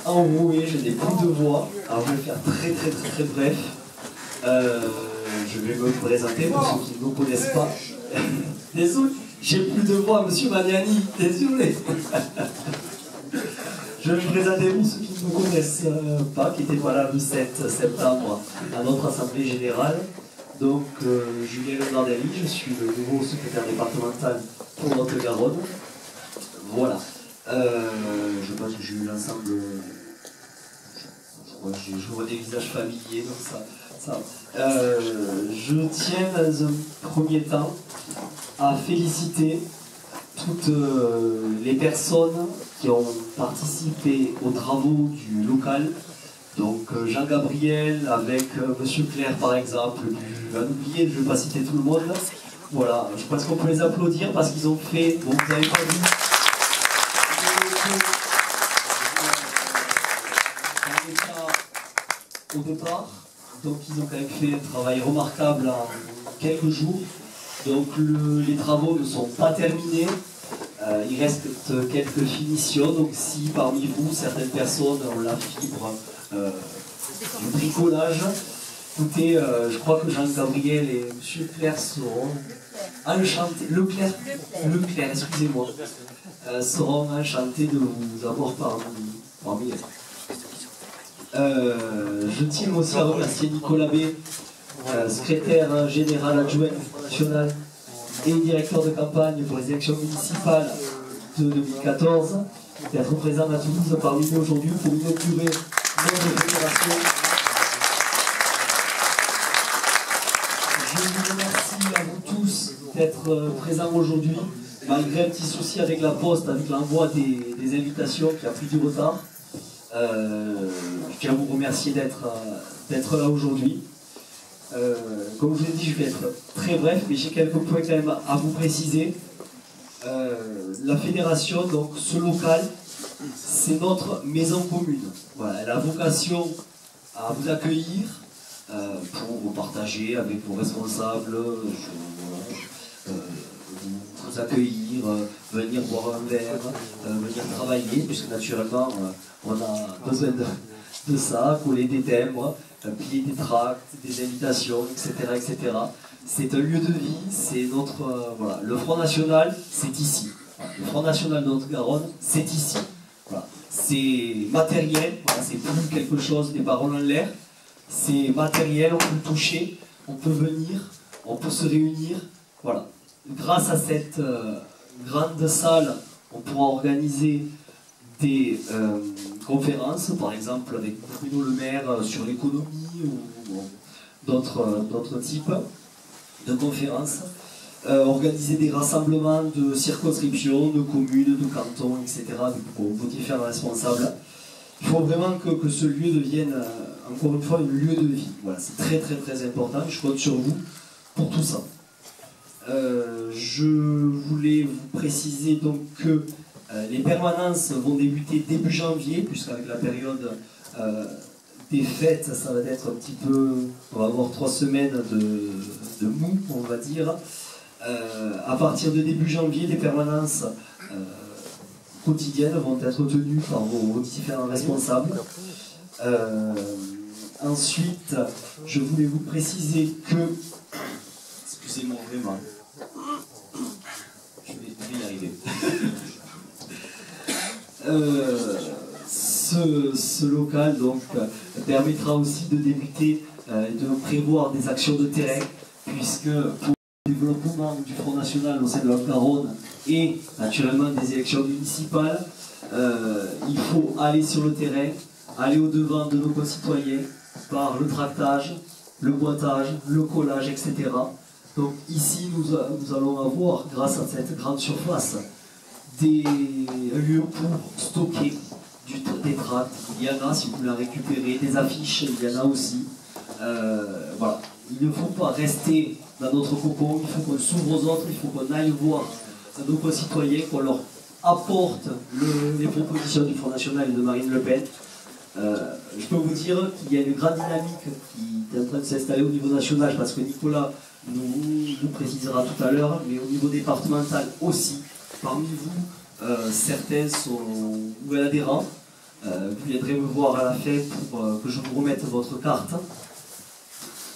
enroué, je n'ai plus de voix. Alors je vais faire très bref. Je vais me présenter pour ceux qui ne me connaissent pas. Désolé, j'ai plus de voix, monsieur Maniani, désolé. Je vais me présenter pour ceux qui ne me connaissent pas, qui étaient pas là le 7 septembre à notre assemblée générale. Donc, Julien Leonardelli, je suis le nouveau secrétaire départemental pour Haute-Garonne. Voilà. Je pense que j'ai eu l'ensemble. Je vois des visages familiers, donc ça. Je tiens dans un premier temps à féliciter toutes les personnes qui ont participé aux travaux du local. Donc Jean-Gabriel avec Monsieur Claire par exemple, je vais en oublier, je ne vais pas citer tout le monde. Voilà, je pense qu'on peut les applaudir parce qu'ils ont fait, bon vous n'avez pas vu, au départ, donc ils ont quand même fait un travail remarquable en quelques jours. Donc les travaux ne sont pas terminés. Il reste quelques finitions, donc si parmi vous, certaines personnes ont la fibre du bricolage, écoutez, je crois que Jean-Gabriel et M. Claire seront enchantés, Leclerc, excusez-moi, seront enchantés de vous avoir parmi eux. Je tiens aussi à remercier Nicolas B, secrétaire général adjoint national et directeur de campagne pour les élections municipales de 2014, d'être présent à Toulouse parmi nous aujourd'hui pour inaugurer notre fédération. Je vous remercie à vous tous d'être présents aujourd'hui, malgré un petit souci avec la poste, avec l'envoi des invitations qui a pris du retard. Je tiens à vous remercier d'être là aujourd'hui. Comme je vous l'ai dit, je vais être très bref, mais j'ai quelques points quand même à vous préciser. La fédération, donc ce local, c'est notre maison commune. Voilà, elle a vocation à vous accueillir pour vous partager avec vos responsables, vous accueillir, venir boire un verre, venir travailler, puisque naturellement on a besoin de ça, coller des timbres, plier des tracts, des invitations, etc. C'est un lieu de vie, c'est notre... voilà. Le Front National, c'est ici. Le Front National de Haute-Garonne, c'est ici. Voilà. C'est matériel, voilà. C'est plus quelque chose, des paroles en l'air. C'est matériel, on peut le toucher, on peut venir, on peut se réunir. Voilà. Grâce à cette grande salle, on pourra organiser des conférences, par exemple avec Bruno Le Maire sur l'économie ou d'autres types de conférences, organiser des rassemblements de circonscriptions, de communes, de cantons, etc., vos différents responsables. Il faut vraiment que ce lieu devienne, encore une fois, un lieu de vie. Voilà, c'est très important, je compte sur vous pour tout ça. Je voulais vous préciser donc que les permanences vont débuter début janvier, puisqu'avec la période des fêtes, ça va être un petit peu... On va avoir 3 semaines de mou, on va dire. À partir de début janvier, les permanences quotidiennes vont être tenues par vos différents responsables. Ensuite, je voulais vous préciser que... Excusez-moi vraiment. Je vais y arriver. Ce local donc permettra aussi de débuter et de prévoir des actions de terrain, puisque pour le développement du Front National au sein de la Haute-Garonne et naturellement des élections municipales, il faut aller sur le terrain, aller au-devant de nos concitoyens par le tractage, le boitage, le collage, etc. Donc ici nous allons avoir, grâce à cette grande surface, des lieux pour stocker des tracts. Il y en a si vous voulez en récupérer, des affiches, il y en a aussi. Voilà. Il ne faut pas rester dans notre cocon, il faut qu'on s'ouvre aux autres, il faut qu'on aille voir nos concitoyens, qu'on leur apporte les propositions du Front National et de Marine Le Pen. Je peux vous dire qu'il y a une grande dynamique qui est en train de s'installer au niveau national, parce que Nicolas nous précisera tout à l'heure, mais au niveau départemental aussi. Parmi vous, certains sont nouveaux adhérents, vous viendrez me voir à la fin pour que je vous remette votre carte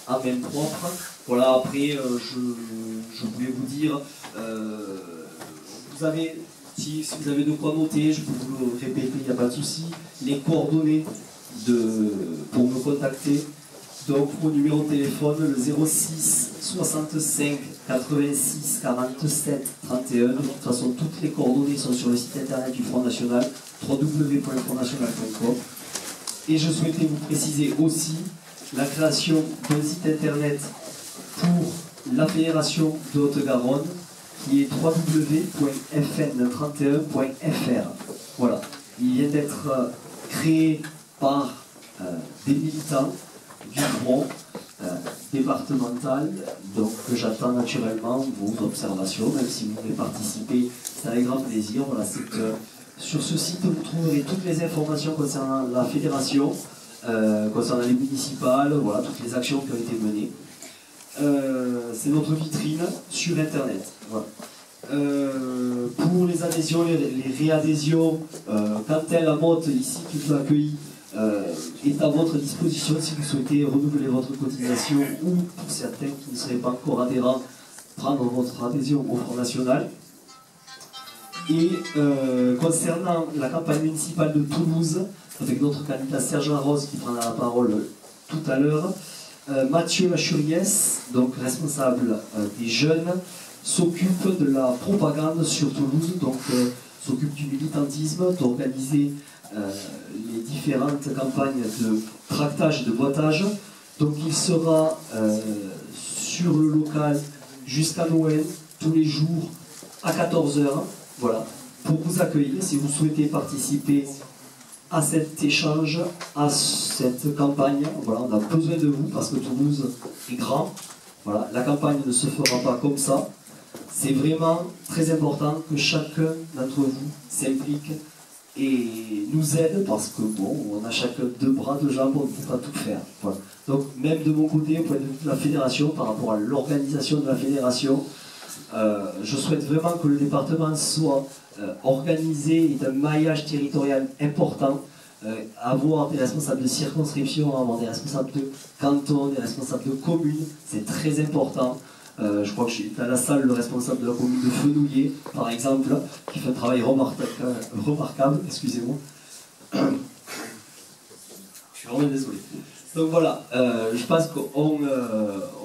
à main propre. Voilà, après, je voulais vous dire, si vous avez de quoi noter, je peux vous le répéter, il n'y a pas de souci, les coordonnées pour me contacter. Donc, mon numéro de téléphone, le 06 65 86 47 31. De toute façon, toutes les coordonnées sont sur le site internet du Front National, www.frontnational.com. Et je souhaitais vous préciser aussi la création d'un site internet pour la Fédération de Haute-Garonne, qui est www.fn31.fr. Voilà, il vient d'être créé par des militants du front départemental, donc j'attends naturellement vos observations, même si vous voulez participer, c'est avec grand plaisir. Voilà, sur ce site vous trouverez toutes les informations concernant la fédération, concernant les municipales, voilà, toutes les actions qui ont été menées. C'est notre vitrine sur internet. Voilà. Pour les adhésions, les réadhésions, quand la motte ici qui vous accueille est à votre disposition si vous souhaitez renouveler votre cotisation, ou pour certains qui ne seraient pas encore adhérents, prendre votre adhésion au Front National. Et concernant la campagne municipale de Toulouse, avec notre candidat Serge Larose qui prendra la parole tout à l'heure, Mathieu Lachuriès, donc responsable des jeunes, s'occupe de la propagande sur Toulouse, donc s'occupe du militantisme, d'organiser les différentes campagnes de tractage et de boitage. Donc il sera sur le local jusqu'à Noël, tous les jours à 14 h, voilà, pour vous accueillir si vous souhaitez participer à cet échange, à cette campagne. Voilà, on a besoin de vous parce que Toulouse est grand. Voilà, la campagne ne se fera pas comme ça. C'est vraiment très important que chacun d'entre vous s'implique et nous aide, parce que bon, on a chacun deux bras, deux jambes, on ne peut pas tout faire. Voilà. Donc même de mon côté, au point de vue de la fédération, par rapport à l'organisation de la fédération, je souhaite vraiment que le département soit organisé et d'un maillage territorial important, avoir des responsables de circonscription, avoir des responsables de canton, des responsables de communes, c'est très important. Je crois que j'ai à la salle le responsable de la commune de Fenouillet, par exemple, qui fait un travail remarquable, excusez-moi. Je suis vraiment désolé. Donc voilà, je pense qu'on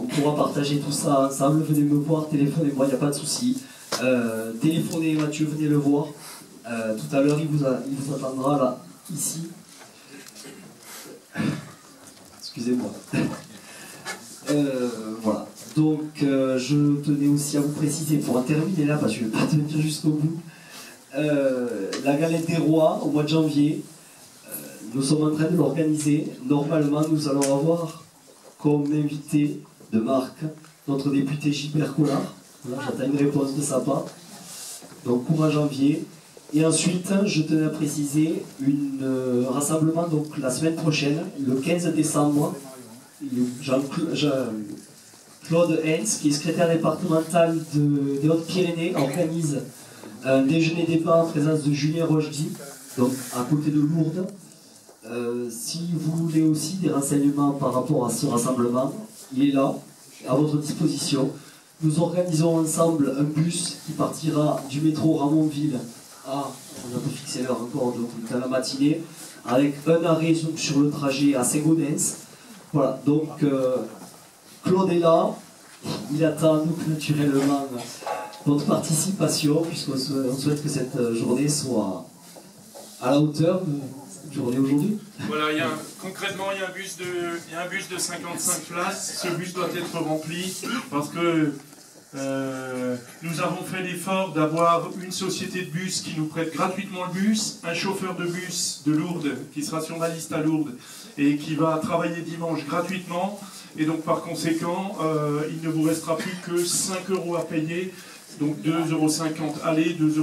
pourra partager tout ça ensemble. Venez me voir, téléphonez-moi, il n'y a pas de souci. Téléphonez Mathieu, venez le voir. Tout à l'heure, il vous attendra là, ici. Excusez-moi. Voilà. Donc je tenais aussi à vous préciser, pour en terminer là, parce que je ne vais pas tenir jusqu'au bout, la galette des rois au mois de janvier, nous sommes en train de l'organiser. Normalement, nous allons avoir comme invité de marque notre député Gilbert Collard. Voilà, j'attends une réponse de sa part. Donc courant janvier. Et ensuite, je tenais à préciser un rassemblement donc, la semaine prochaine, le 15 décembre. Claude Hens, qui est secrétaire départemental des Hautes-Pyrénées, organise un déjeuner débat en présence de Julien Rochdy, donc à côté de Lourdes. Si vous voulez aussi des renseignements par rapport à ce rassemblement, il est là, à votre disposition. Nous organisons ensemble un bus qui partira du métro Ramonville on a pas fixé l'heure encore, donc dans la matinée, avec un arrêt sur le trajet à Saint-Gaudens. Voilà, donc Claude est là, il attend donc naturellement votre participation, puisqu'on souhaite que cette journée soit à la hauteur de cette journée aujourd'hui. Voilà, concrètement, il y a un bus de 55 places. Ce bus doit être rempli parce que nous avons fait l'effort d'avoir une société de bus qui nous prête gratuitement le bus, un chauffeur de bus de Lourdes qui sera sur la liste à Lourdes et qui va travailler dimanche gratuitement. Et donc par conséquent, il ne vous restera plus que 5 € à payer. Donc 2,50 € aller, 2,50 €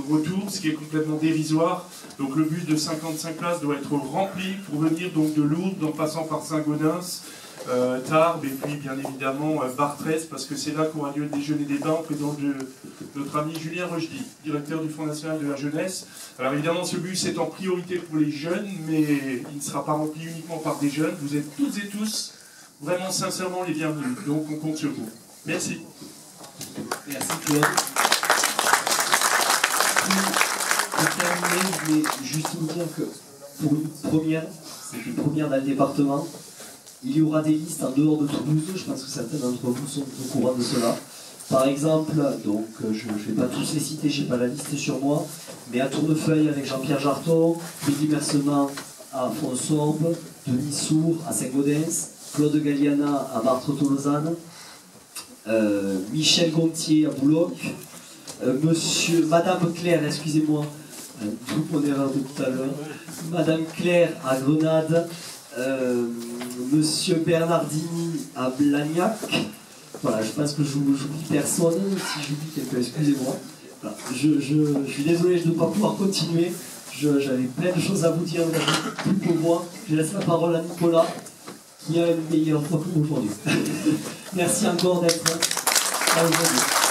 retour, ce qui est complètement dérisoire. Donc le bus de 55 places doit être rempli pour venir donc de Lourdes en passant par Saint-Gaudens Tarbes, et puis bien évidemment Bartrès, parce que c'est là qu'aura lieu le déjeuner des bains en présence de notre ami Julien Rochdy, directeur du Fonds national de la jeunesse. Alors évidemment, ce bus est en priorité pour les jeunes, mais il ne sera pas rempli uniquement par des jeunes. Vous êtes toutes et tous vraiment sincèrement les bienvenus, donc on compte sur vous. Merci. Merci Claude. Pour terminer, je voulais juste vous dire que pour c'est une première dans le département, il y aura des listes en dehors de Toulouse, je pense que certains d'entre vous sont au courant de cela. Par exemple, donc je ne vais pas tous les citer, je n'ai pas la liste sur moi, mais à Tournefeuille avec Jean-Pierre Jarton, Mehdi Mercement à Fonsombe, Denis Sour à Saint-Gaudens, Claude Galliana à Martre-Tolosane, Michel Gontier à Boulogne, Madame Claire, excusez-moi, toute mon erreur de tout à l'heure, Madame Claire à Grenade, Monsieur Bernardini à Blagnac. Voilà, je pense que j'oublie personne. Si j'oublie quelqu'un, excusez-moi. Voilà, je suis désolé, je ne vais pas pouvoir continuer. J'avais plein de choses à vous dire, vous avez plus que moi. Je laisse la parole à Nicolas, qui a une meilleure fois que aujourd'hui. Merci encore d'être là aujourd'hui.